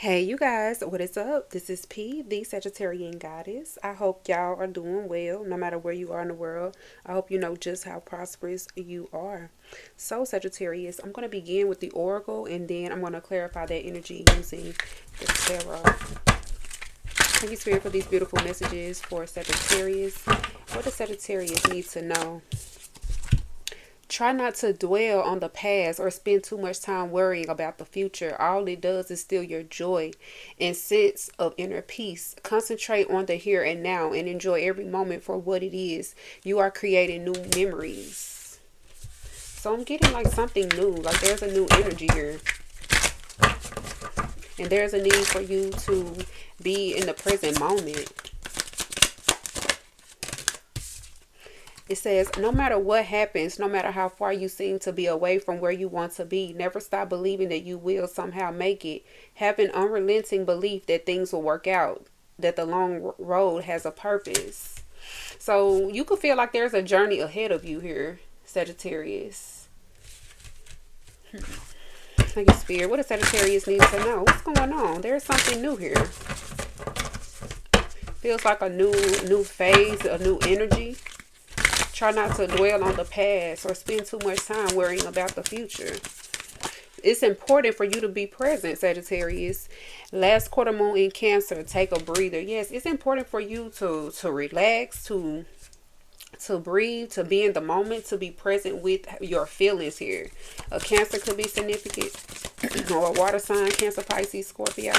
Hey you guys, what is up? This is P, the Sagittarian Goddess. I hope y'all are doing well no matter where you are in the world. I hope you know just how prosperous you are. So Sagittarius, I'm going to begin with the Oracle and then I'm going to clarify that energy using the Tarot. Thank you, Spirit, for these beautiful messages for Sagittarius. What does Sagittarius need to know? Try not to dwell on the past or spend too much time worrying about the future. All it does is steal your joy and sense of inner peace. Concentrate on the here and now and enjoy every moment for what it is. You are creating new memories. So I'm getting like something new. Like there's a new energy here. And there's a need for you to be in the present moment. It says, no matter what happens, no matter how far you seem to be away from where you want to be, never stop believing that you will somehow make it. Have an unrelenting belief that things will work out, that the long road has a purpose. So you could feel like there's a journey ahead of you here, Sagittarius. Thank you, Spirit. What does Sagittarius need to know? What's going on? There's something new here. Feels like a new phase, a new energy. Try not to dwell on the past or spend too much time worrying about the future. It's important for you to be present, Sagittarius. Last quarter moon in Cancer, take a breather. Yes, it's important for you to relax, to breathe, to be in the moment, to be present with your feelings here. A Cancer could be significant, or a water sign, Cancer, Pisces, Scorpio.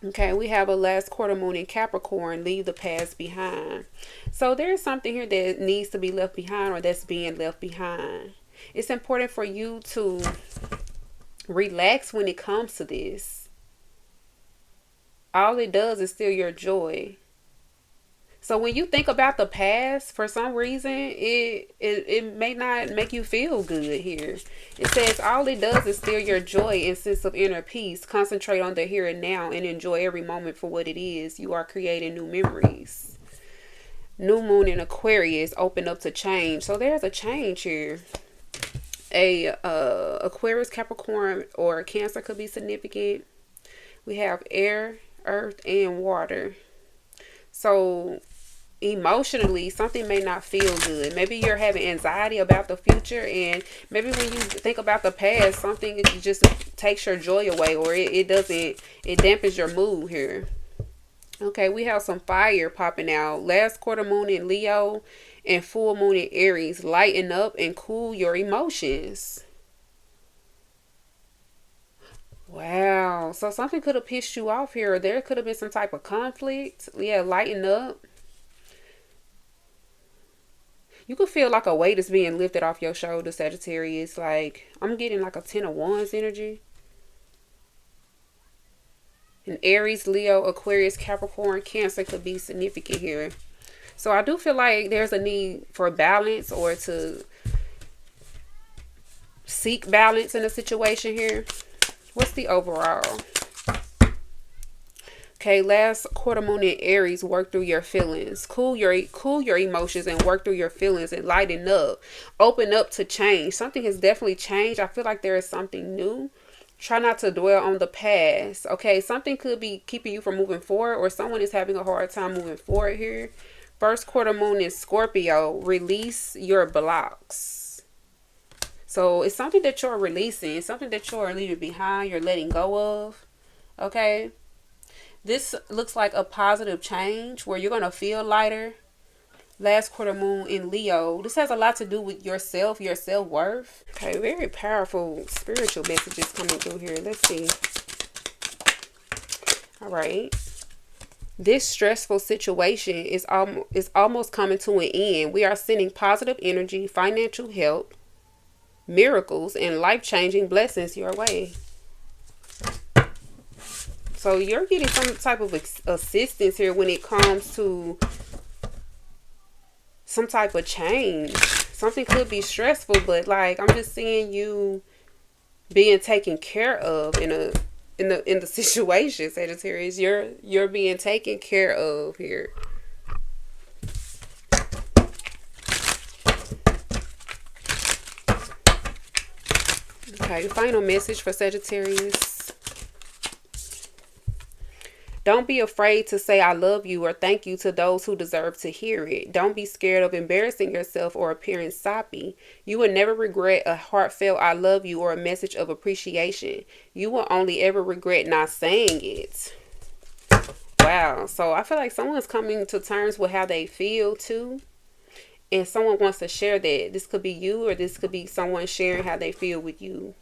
Okay, we have a last quarter moon in Capricorn, leave the past behind. So there's something here that needs to be left behind or that's being left behind. It's important for you to relax when it comes to this. All it does is steal your joy. So when you think about the past, for some reason, it may not make you feel good here. It says all it does is steal your joy and sense of inner peace. Concentrate on the here and now and enjoy every moment for what it is. You are creating new memories. New moon in Aquarius, open up to change. So there's a change here. Aquarius, Capricorn, or Cancer could be significant. We have air, earth, and water. So emotionally, something may not feel good. Maybe you're having anxiety about the future, and maybe when you think about the past, something just takes your joy away, or it dampens your mood here. Okay, we have some fire popping out. Last quarter moon in Leo and full moon in Aries. Lighten up and cool your emotions. Wow. So something could have pissed you off here. There could have been some type of conflict. Yeah, lighten up. You could feel like a weight is being lifted off your shoulders, Sagittarius. Like, I'm getting like a 10 of Wands energy. And Aries, Leo, Aquarius, Capricorn, Cancer could be significant here. So I do feel like there's a need for balance or to seek balance in a situation here. What's the overall? Okay, last quarter moon in Aries, work through your feelings. Cool your emotions and work through your feelings and lighten up. Open up to change. Something has definitely changed. I feel like there is something new. Try not to dwell on the past. Okay, something could be keeping you from moving forward, or someone is having a hard time moving forward here. First quarter moon in Scorpio, release your blocks. So it's something that you're releasing, something that you're leaving behind, you're letting go of. Okay. This looks like a positive change where you're going to feel lighter. Last quarter moon in Leo. This has a lot to do with yourself, your self-worth. Okay, very powerful spiritual messages coming through here. Let's see. All right. This stressful situation is almost coming to an end. We are sending positive energy, financial help, miracles, and life-changing blessings your way. So you're getting some type of assistance here when it comes to some type of change. Something could be stressful, but like I'm just seeing you being taken care of in the situation, Sagittarius. You're being taken care of here. Okay, final message for Sagittarius. Don't be afraid to say I love you or thank you to those who deserve to hear it. Don't be scared of embarrassing yourself or appearing soppy. You will never regret a heartfelt I love you or a message of appreciation. You will only ever regret not saying it. Wow. So I feel like someone's coming to terms with how they feel too. And someone wants to share that. This could be you, or this could be someone sharing how they feel with you.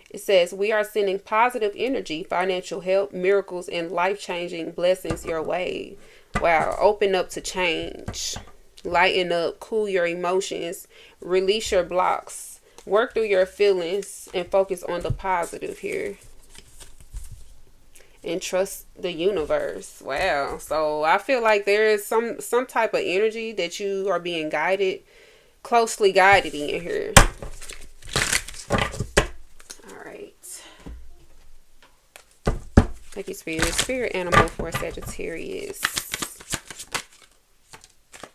It says, we are sending positive energy, financial help, miracles, and life-changing blessings your way. Wow. Open up to change. Lighten up. Cool your emotions. Release your blocks. Work through your feelings and focus on the positive here. And trust the universe. Wow. So I feel like there is some type of energy that you are being guided, closely guided in here. All right. Thank you, Spirit animal for Sagittarius.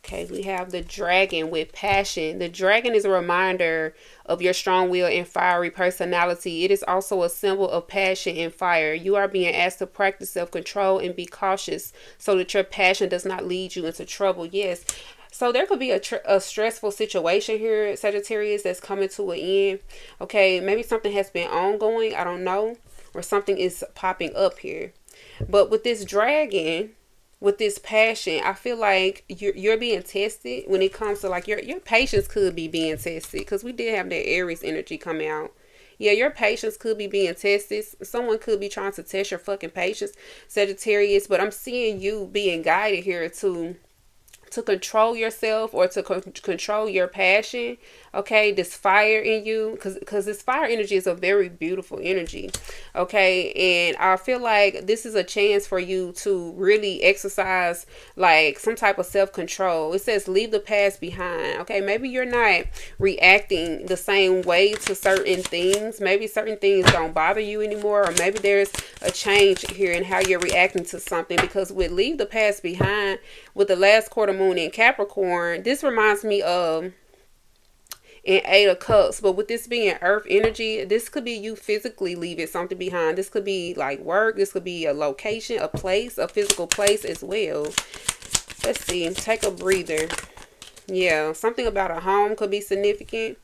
Okay, we have the dragon with passion. The dragon is a reminder of your strong will and fiery personality. It is also a symbol of passion and fire. You are being asked to practice self-control and be cautious so that your passion does not lead you into trouble. Yes. So there could be a stressful situation here, Sagittarius, that's coming to an end. Okay, maybe something has been ongoing. I don't know. Or something is popping up here. But with this dragon, with this passion, I feel like you're being tested when it comes to like your patience could be being tested, because we did have that Aries energy come out. Yeah, your patience could be being tested. Someone could be trying to test your fucking patience, Sagittarius. But I'm seeing you being guided here to control yourself, or to control your passion. Okay, this fire in you, because this fire energy is a very beautiful energy. Okay, and I feel like this is a chance for you to really exercise like some type of self-control. It says leave the past behind. Okay, maybe you're not reacting the same way to certain things. Maybe certain things don't bother you anymore, or maybe there's a change here in how you're reacting to something, because with leave the past behind, with the last quarter moon in Capricorn, this reminds me of in 8 of Cups. But with this being earth energy, this could be you physically leaving something behind. This could be like work. This could be a location, a place, a physical place as well. Let's see. Take a breather. Yeah, something about a home could be significant.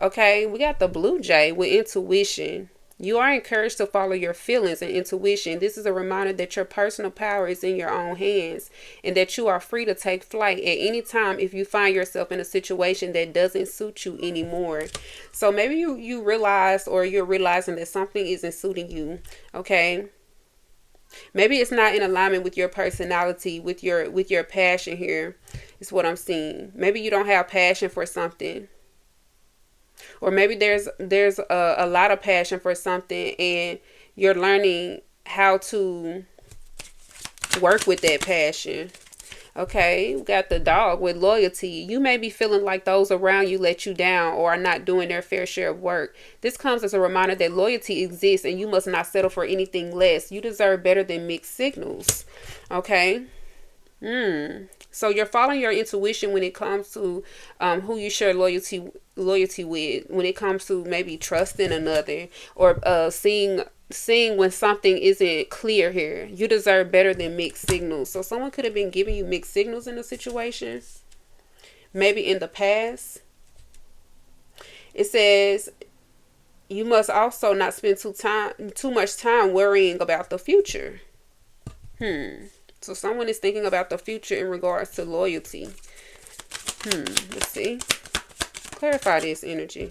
Okay, we got the blue jay with intuition. You are encouraged to follow your feelings and intuition. This is a reminder that your personal power is in your own hands, and that you are free to take flight at any time if you find yourself in a situation that doesn't suit you anymore. So maybe you realize, or you're realizing that something isn't suiting you. Okay. Maybe it's not in alignment with your personality, with your passion here, is what I'm seeing. Maybe you don't have passion for something. Or maybe there's a lot of passion for something, and you're learning how to work with that passion. Okay, we got the dog with loyalty. You may be feeling like those around you let you down or are not doing their fair share of work. This comes as a reminder that loyalty exists and you must not settle for anything less. You deserve better than mixed signals. Okay. So you're following your intuition when it comes to who you share loyalty with, when it comes to maybe trusting another, or seeing when something isn't clear here. You deserve better than mixed signals. So someone could have been giving you mixed signals in a situation, maybe in the past. It says you must also not spend too much time worrying about the future. So someone is thinking about the future in regards to loyalty. Let's see. Clarify this energy.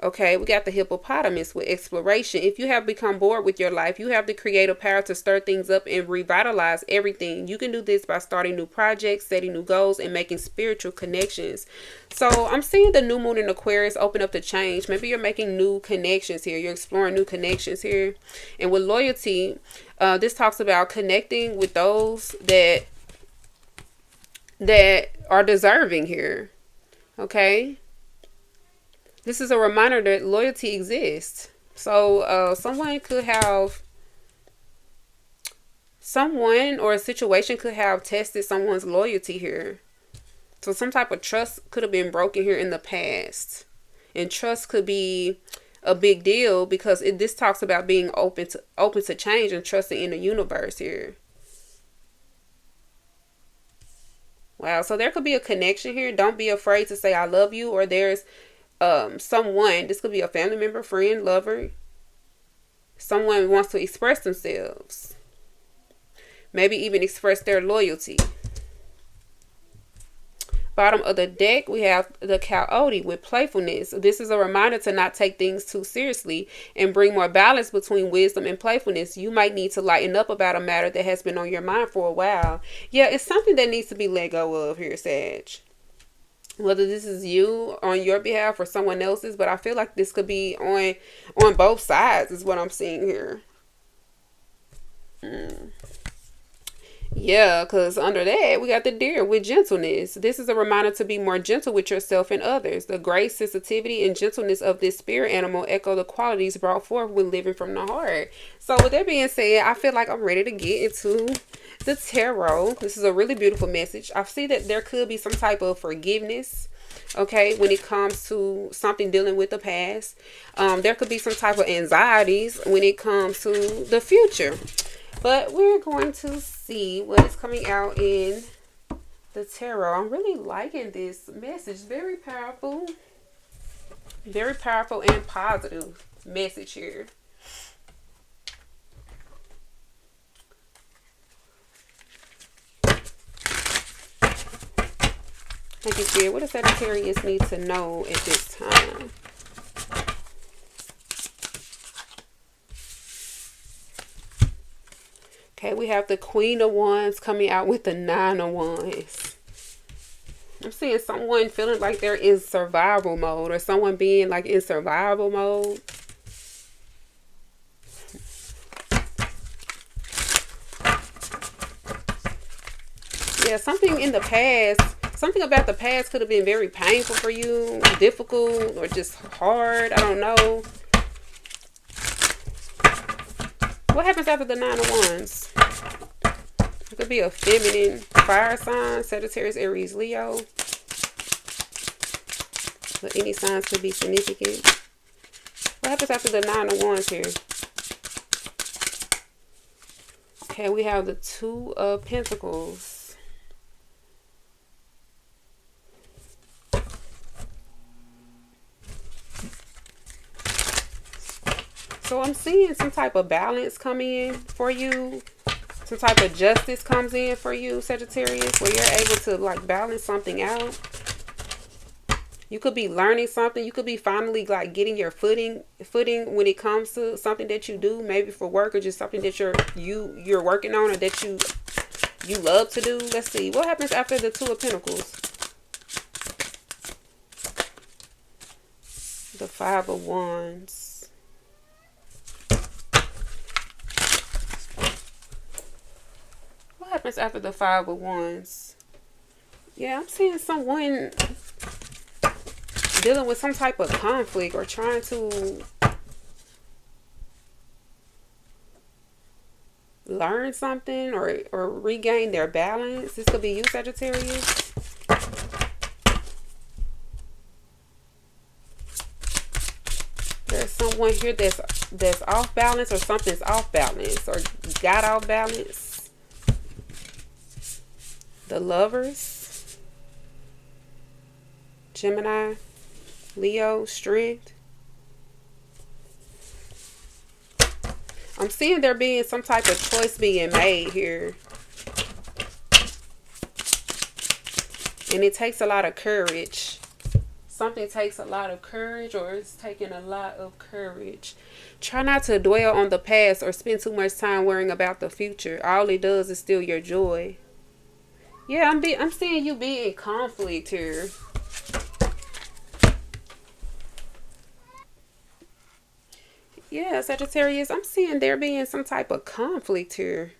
Okay, we got the hippopotamus with exploration. If you have become bored with your life, you have the creative power to stir things up and revitalize everything. You can do this by starting new projects, setting new goals, and making spiritual connections. So I'm seeing the new moon in Aquarius open up to change. Maybe you're making new connections here. You're exploring new connections here. And with loyalty, this talks about connecting with those that are deserving here. Okay. This is a reminder that loyalty exists. So someone or a situation could have tested someone's loyalty here. So some type of trust could have been broken here in the past. And trust could be a big deal because this talks about being open to change and trusting in the universe here. Wow, so there could be a connection here. Don't be afraid to say I love you, or there's someone, this could be a family member, friend, lover. Someone wants to express themselves. Maybe even express their loyalty. Bottom of the deck, we have the Coyote with playfulness. This is a reminder to not take things too seriously and bring more balance between wisdom and playfulness. You might need to lighten up about a matter that has been on your mind for a while. Yeah, it's something that needs to be let go of here, Sag. Whether this is you on your behalf or someone else's, but I feel like this could be on both sides is what I'm seeing here. Yeah, because under that, we got the Deer with gentleness. This is a reminder to be more gentle with yourself and others. The grace, sensitivity, and gentleness of this spirit animal echo the qualities brought forth when living from the heart. So with that being said, I feel like I'm ready to get into the tarot. This is a really beautiful message. I see that there could be some type of forgiveness, okay, when it comes to something dealing with the past. There could be some type of anxieties when it comes to the future. But we're going to see what is coming out in the tarot. I'm really liking this message. Very powerful and positive message here. Thank you, Spirit. What does Sagittarius need to know at this time? Okay, we have the Queen of Wands coming out with the Nine of Wands. I'm seeing someone feeling like they're in survival mode, or someone being like in survival mode. Yeah, something in the past, something about the past could have been very painful for you, difficult, or just hard. I don't know. What happens after the Nine of Wands? It could be a feminine fire sign, Sagittarius, Aries, Leo. But any signs could be significant. What happens after the Nine of Wands here? Okay, we have the Two of Pentacles. So I'm seeing some type of balance coming in for you. Some type of justice comes in for you, Sagittarius, where you're able to like balance something out. You could be learning something. You could be finally like getting your footing when it comes to something that you do, maybe for work or just something that you're working on or that you love to do. Let's see. What happens after the Two of Pentacles? The Five of Wands. What happens after the Five of Wands? Yeah, I'm seeing someone dealing with some type of conflict or trying to learn something or regain their balance. This could be you, Sagittarius. There's someone here that's off balance, or something's off balance or got off balance. The Lovers, Gemini, Leo, Strength. I'm seeing there being some type of choice being made here. And it takes a lot of courage. Something takes a lot of courage, or it's taking a lot of courage. Try not to dwell on the past or spend too much time worrying about the future. All it does is steal your joy. Yeah, I'm seeing you be in conflict here. Yeah, Sagittarius, I'm seeing there being some type of conflict here.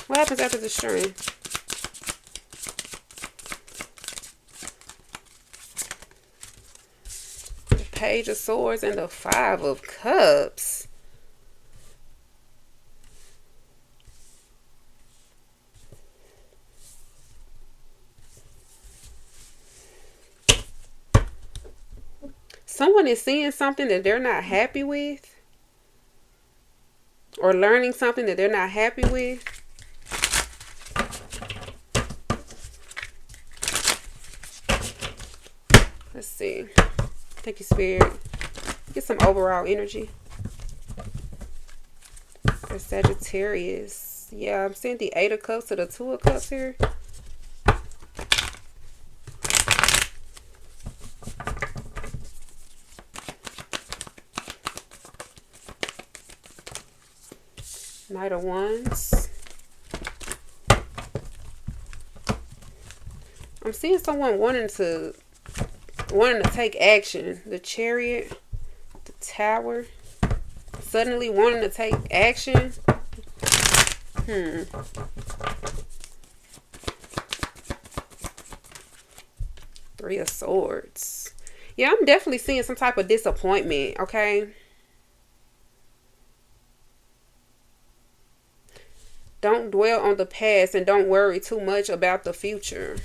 What happens after the Strength? The Page of Swords and the Five of Cups. Someone is seeing something that they're not happy with, or learning something that they're not happy with. Let's see. Thank you, Spirit. Get some overall energy for Sagittarius. Yeah, I'm seeing the 8 of Cups to the 2 of Cups here. Knight of Wands. I'm seeing someone wanting to take action. The Chariot, the Tower. Suddenly wanting to take action. Three of Swords. Yeah, I'm definitely seeing some type of disappointment, okay? Don't dwell on the past and don't worry too much about the future.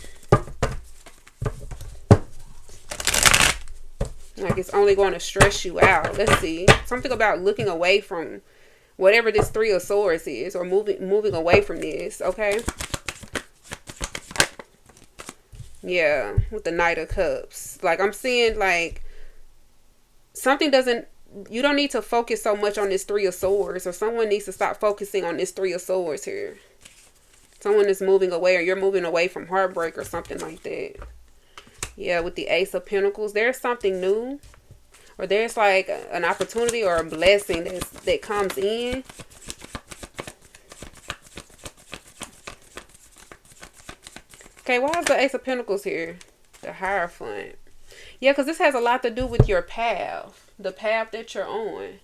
Like it's only going to stress you out. Let's see. Something about looking away from whatever this 3 of Swords is, or moving away from this, okay? Yeah, with the Knight of Cups. Like I'm seeing like something doesn't, you don't need to focus so much on this 3 of Swords, or someone needs to stop focusing on this 3 of Swords here. Someone is moving away, or you're moving away from heartbreak or something like that. Yeah, with the Ace of Pentacles, there's something new, or there's like an opportunity or a blessing that comes in. Okay, why is the Ace of Pentacles here? The Hierophant. Yeah, because this has a lot to do with your path. The path that you're on.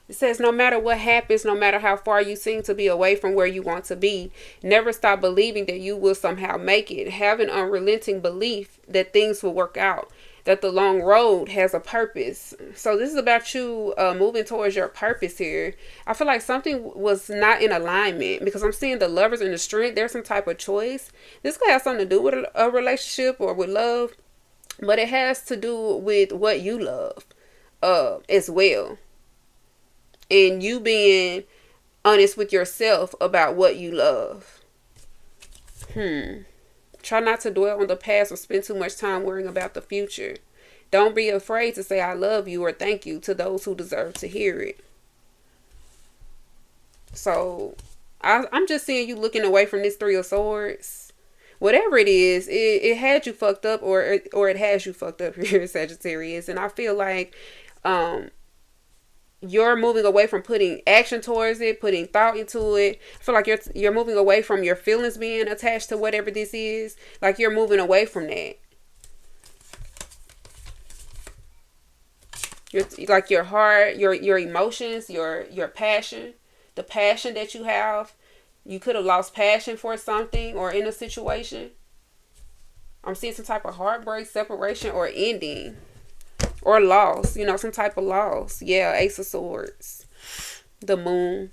It says no matter what happens, no matter how far you seem to be away from where you want to be, never stop believing that you will somehow make it. Have an unrelenting belief that things will work out, that the long road has a purpose. So this is about you moving towards your purpose here. I feel like something was not in alignment, because I'm seeing the Lovers and the Strength. There's some type of choice. This could have something to do with a relationship or with love, but it has to do with what you love as well. And you being honest with yourself about what you love. Try not to dwell on the past or spend too much time worrying about the future. Don't be afraid to say I love you or thank you to those who deserve to hear it. So I'm just seeing you looking away from this 3 of Swords. Whatever it is, it had you fucked up, or it has you fucked up here, Sagittarius. And I feel like you're moving away from putting action towards it, putting thought into it. I feel like you're moving away from your feelings being attached to whatever this is. Like you're moving away from that. Like your heart, your emotions, your passion, the passion that you have. You could have lost passion for something or in a situation. I'm seeing some type of heartbreak, separation, or ending. Or loss, you know, some type of loss. Yeah, Ace of Swords. The Moon.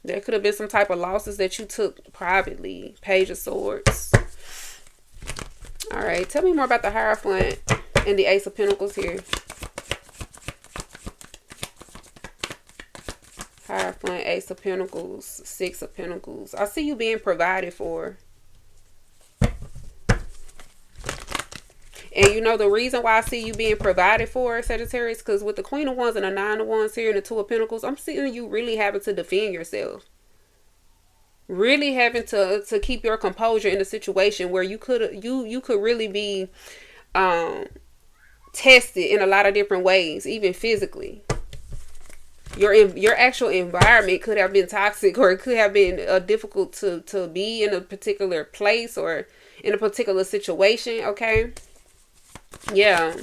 There could have been some type of losses that you took privately. Page of Swords. Alright, tell me more about the Hierophant and the Ace of Pentacles here. Hierophant, Ace of Pentacles, 6 of Pentacles. I see you being provided for. And you know the reason why I see you being provided for, Sagittarius, because with the Queen of Wands and the 9 of Wands here and the 2 of Pentacles, I'm seeing you really having to defend yourself. Really having to keep your composure in a situation where you could really be tested in a lot of different ways, even physically. Your actual environment could have been toxic, or it could have been difficult to be in a particular place or in a particular situation, okay? Yeah.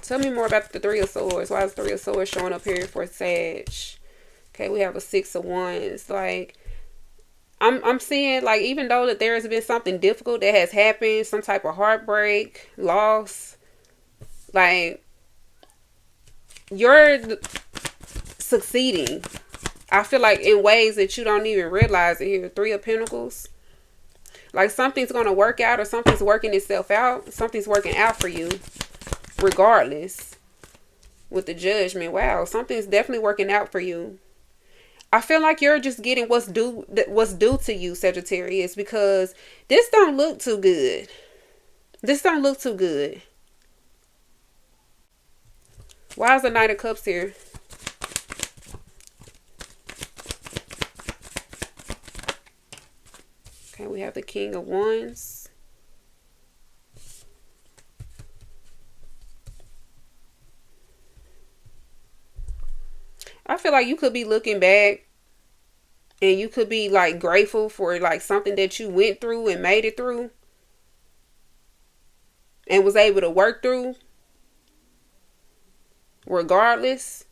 Tell me more about the 3 of Swords. Why is 3 of Swords showing up here for Sag? Okay, we have a 6 of Wands. Like, I'm seeing, like, even though that there has been something difficult that has happened, some type of heartbreak, loss, like, you're succeeding. I feel like in ways that you don't even realize it here. 3 of Pentacles. Like something's going to work out, or something's working itself out. Something's working out for you regardless. With the Judgment, wow, something's definitely working out for you. I feel like you're just getting what's due to you, Sagittarius, because this don't look too good. This don't look too good. Why is the Knight of Cups here? Okay, we have the King of Wands. I feel like you could be looking back and you could be like grateful for like something that you went through and made it through and was able to work through regardless.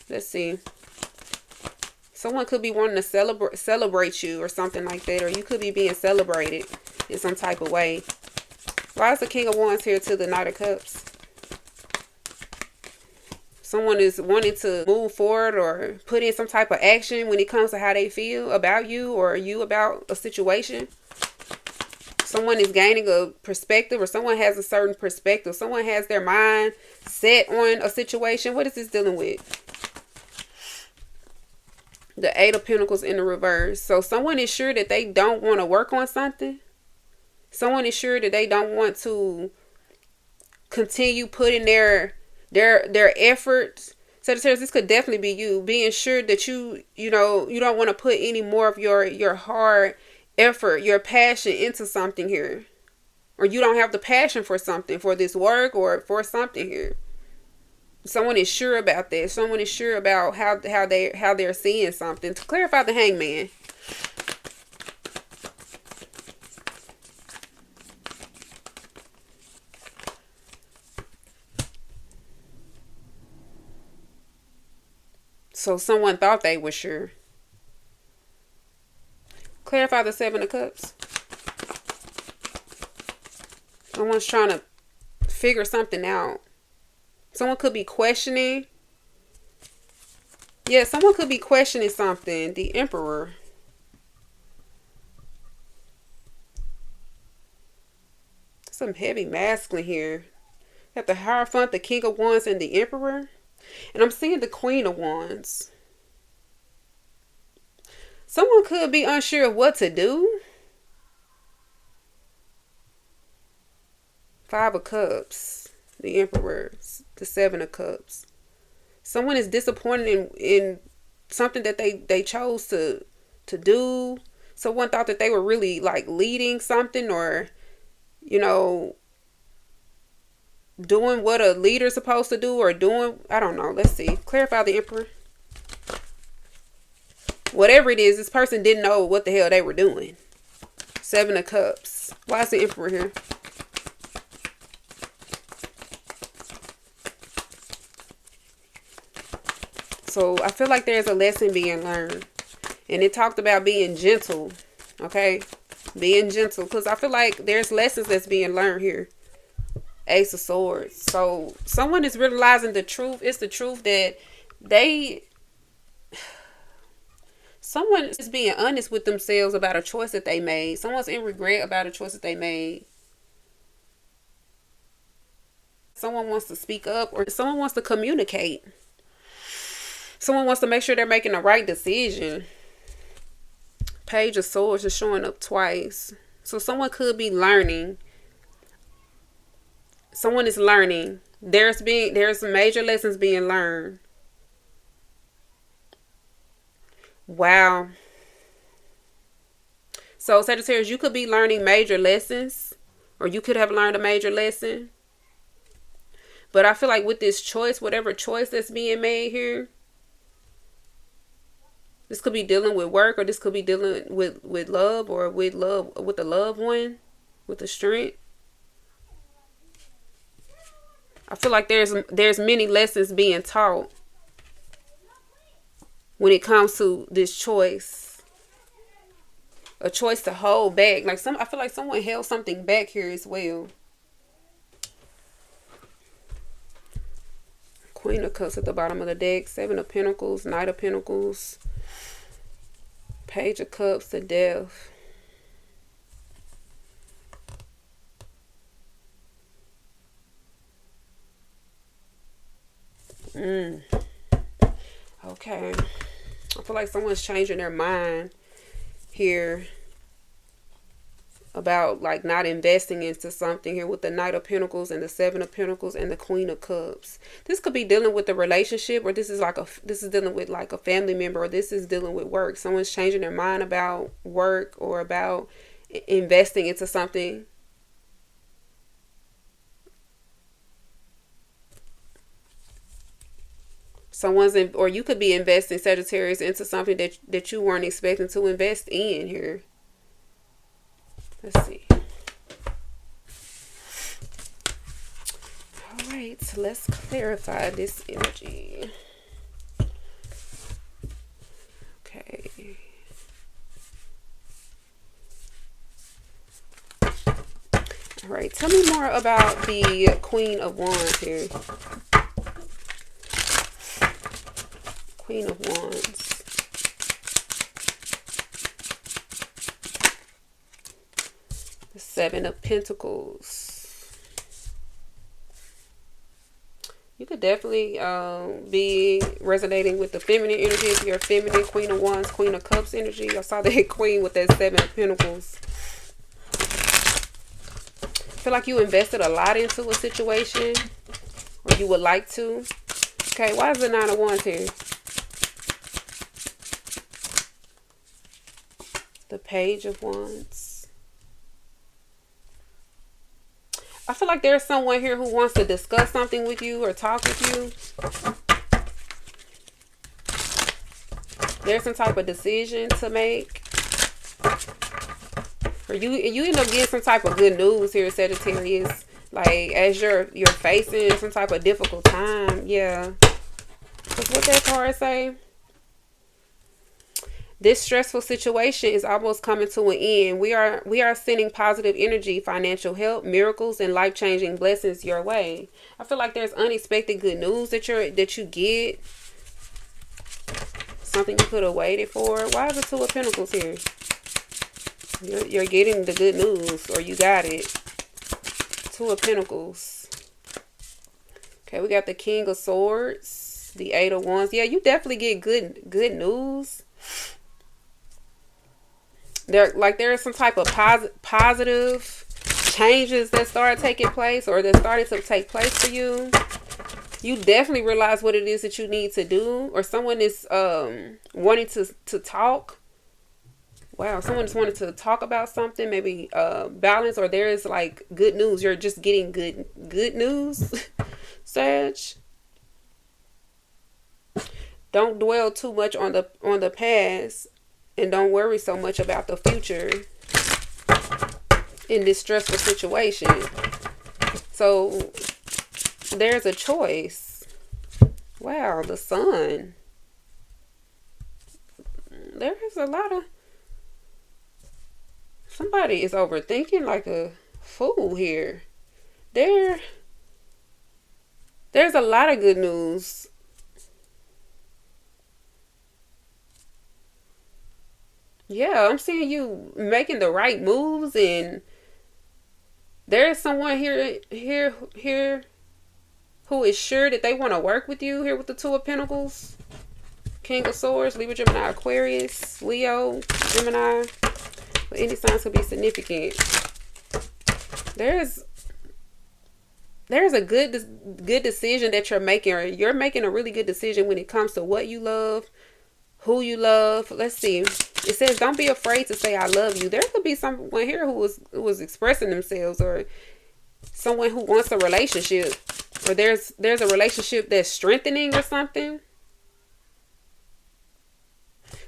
Let's see. Someone could be wanting to celebrate you or something like that, or you could be being celebrated in some type of way. Why is the King of Wands here to the Knight of Cups? Someone is wanting to move forward or put in some type of action when it comes to how they feel about you or you about a situation. Someone is gaining a perspective, or someone has a certain perspective. Someone has their mind set on a situation. What is this dealing with? The Eight of Pentacles in the reverse. So someone is sure that they don't want to work on something. Someone is sure that they don't want to continue putting their efforts. Sagittarius, this could definitely be you being sure that you don't want to put any more of your hard effort, your passion into something here, or you don't have the passion for something, for this work or for something here. Someone is sure about that. Someone is sure about how they're seeing something. To clarify the Hangman. So someone thought they were sure. Clarify the Seven of Cups. Someone's trying to figure something out. Someone could be questioning. Yeah, someone could be questioning something. The Emperor. Some heavy masculine here. You have the Hierophant, the King of Wands, and the Emperor. And I'm seeing the Queen of Wands. Someone could be unsure of what to do. Five of Cups. The Emperor. The Seven of Cups. Someone is disappointed in something that they chose to do. Someone thought that they were really like leading something, or doing what a leader's supposed to do, or doing, I don't know. Let's see. Clarify the Emperor. Whatever it is, this person didn't know what the hell they were doing. Seven of Cups. Why is the Emperor here? So I feel like there's a lesson being learned. And it talked about being gentle. Okay? Being gentle. Because I feel like there's lessons that's being learned here. Ace of Swords. So someone is realizing the truth. It's the truth that someone is being honest with themselves about a choice that they made. Someone's in regret about a choice that they made. Someone wants to speak up, or someone wants to communicate. Someone wants to make sure they're making the right decision. Page of Swords is showing up twice. So someone could be learning. Someone is learning. There's major lessons being learned. Wow. So Sagittarius, you could be learning major lessons, or you could have learned a major lesson. But I feel like with this choice, whatever choice that's being made here, this could be dealing with work, or this could be dealing with love, or with a loved one, with a strength. I feel like there's many lessons being taught when it comes to this choice. A choice to hold back. I feel like someone held something back here as well. Queen of Cups at the bottom of the deck. Seven of Pentacles. Knight of Pentacles. Page of Cups. The Death. Mm, okay. I feel like someone's changing their mind here about like not investing into something here with the Knight of Pentacles and the Seven of Pentacles and the Queen of Cups. This could be dealing with the relationship, or this is dealing with like a family member, or this is dealing with work. Someone's changing their mind about work or about investing into something. Or you could be investing, Sagittarius, into something that you weren't expecting to invest in here. Let's see. All right, let's clarify this energy. Okay. All right, tell me more about the Queen of Wands here. Queen of Wands. The Seven of Pentacles. You could definitely be resonating with the feminine energy if you're a feminine. Queen of Wands, Queen of Cups energy. I saw that Queen with that Seven of Pentacles. I feel like you invested a lot into a situation, or you would like to. Okay, why is the Nine of Wands here? The Page of Wands. I feel like there's someone here who wants to discuss something with you or talk with you. There's some type of decision to make. Or you end up getting some type of good news here, Sagittarius. Like as you're facing some type of difficult time. Yeah. Because what that card say? This stressful situation is almost coming to an end. We are sending positive energy, financial help, miracles, and life-changing blessings your way. I feel like there's unexpected good news that you get. Something you could have waited for. Why is the Two of Pentacles here? You're getting the good news, or you got it. Two of Pentacles. Okay, we got the King of Swords, the Eight of Wands. Yeah, you definitely get good news. There are some type of positive changes that start taking place, or that started to take place for you. You definitely realize what it is that you need to do, or someone is wanting to talk. Wow, someone just wanted to talk about something, maybe balance, or there is like good news. You're just getting good news, Sag. Don't dwell too much on the past. And don't worry so much about the future in this stressful situation. So there's a choice. Wow, the Sun. There is a lot of... Somebody is overthinking like a fool here. There's a lot of good news. Yeah, I'm seeing you making the right moves, and there's someone here who is sure that they want to work with you here with the Two of Pentacles. King of Swords, Libra, Gemini, Aquarius, Leo, Gemini. But any signs could be significant. There's a good decision that you're making, or you're making a really good decision when it comes to what you love, who you love. Let's see. It says, don't be afraid to say I love you. There could be someone here who was expressing themselves, or someone who wants a relationship, or there's a relationship that's strengthening or something.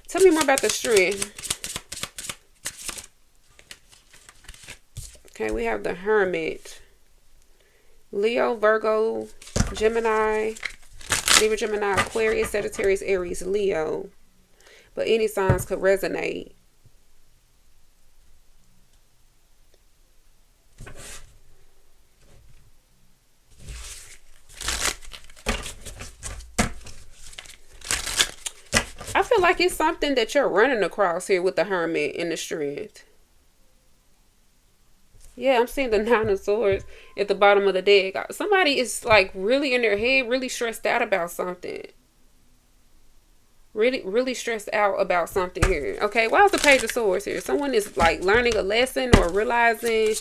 Tell me more about the strength. Okay, we have the Hermit. Leo, Virgo, Gemini, Libra, Gemini, Aquarius, Sagittarius, Aries, Leo. But any signs could resonate. I feel like it's something that you're running across here with the Hermit and the Strength. Yeah, I'm seeing the Nine of Swords at the bottom of the deck. Somebody is like really in their head, really stressed out about something. Really stressed out about something here. Okay, why is the Page of Swords here? Someone is like learning a lesson or realizing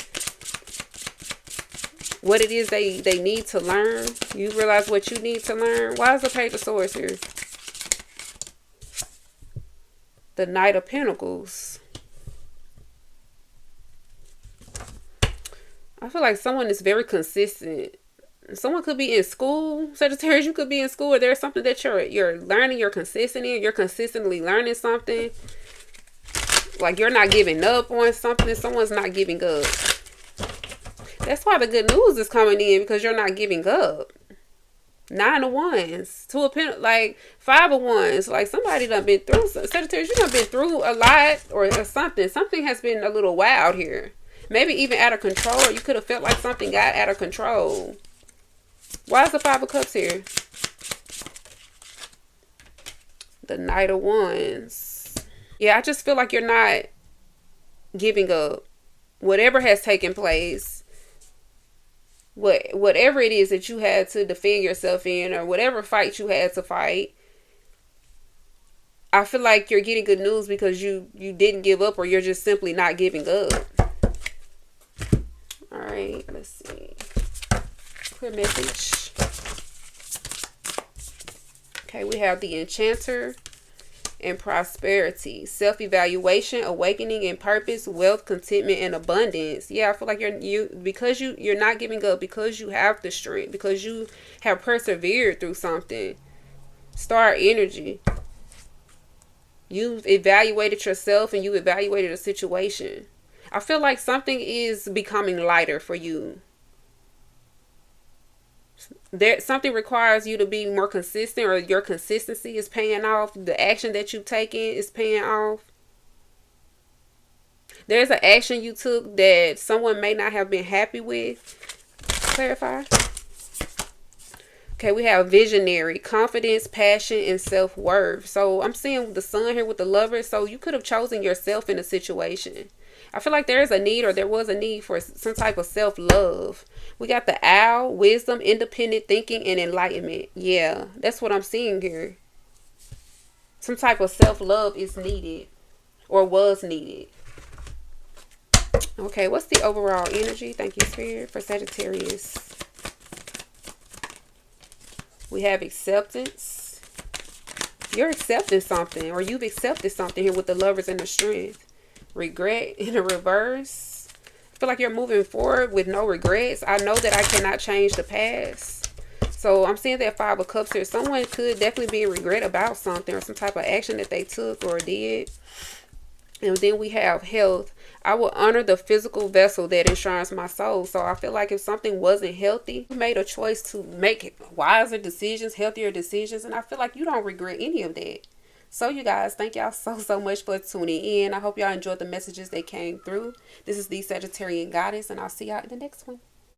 what it is they need to learn. You realize what you need to learn. Why is the Page of Swords here? The Knight of Pentacles. I feel like someone is very consistent. Someone could be in school, Sagittarius. You could be in school, or there's something that you're learning. You're consistent in. You're consistently learning something. Like you're not giving up on something. Someone's not giving up. That's why the good news is coming in, because you're not giving up. 9 of Wands, 2 of Pentacles, like 5 of Wands. Like somebody done been through. Sagittarius, you done been through a lot or something. Something has been a little wild here. Maybe even out of control. Or you could have felt like something got out of control. Why is the 5 of Cups here? The Knight of Wands. Yeah, I just feel like you're not giving up. Whatever has taken place, whatever it is that you had to defend yourself in, or whatever fight you had to fight, I feel like you're getting good news because you didn't give up, or you're just simply not giving up. All right, let's see. Clear message. Okay, we have the Enchanter and Prosperity, self-evaluation, awakening and purpose, wealth, contentment, and abundance. Yeah, I feel like you're not giving up, because you have the strength, because you have persevered through something. Star energy. You've evaluated yourself and you evaluated a situation. I feel like something is becoming lighter for you. Something requires you to be more consistent, or your consistency is paying off. The action that you've taken is paying off. There's an action you took that someone may not have been happy with. Clarify. Okay, we have visionary, confidence, passion, and self-worth. So I'm seeing the Sun here with the Lovers. So you could have chosen yourself in a situation. I feel like there is a need, or there was a need for some type of self-love. We got the Owl, wisdom, independent thinking, and enlightenment. Yeah, that's what I'm seeing here. Some type of self-love is needed, or was needed. Okay, what's the overall energy? Thank you, Spirit, for Sagittarius. We have acceptance. You're accepting something, or you've accepted something here with the Lovers and the Strength. Regret in the reverse. I feel like you're moving forward with no regrets. I know that I cannot change the past. So I'm seeing that 5 of Cups here. Someone could definitely be in regret about something, or some type of action that they took or did. And then we have health. I will honor the physical vessel that enshrines my soul. So I feel like if something wasn't healthy, you made a choice to make wiser decisions, healthier decisions. And I feel like you don't regret any of that. So you guys, thank y'all so much for tuning in. I hope y'all enjoyed the messages that came through. This is the Sagittarian Goddess, and I'll see y'all in the next one.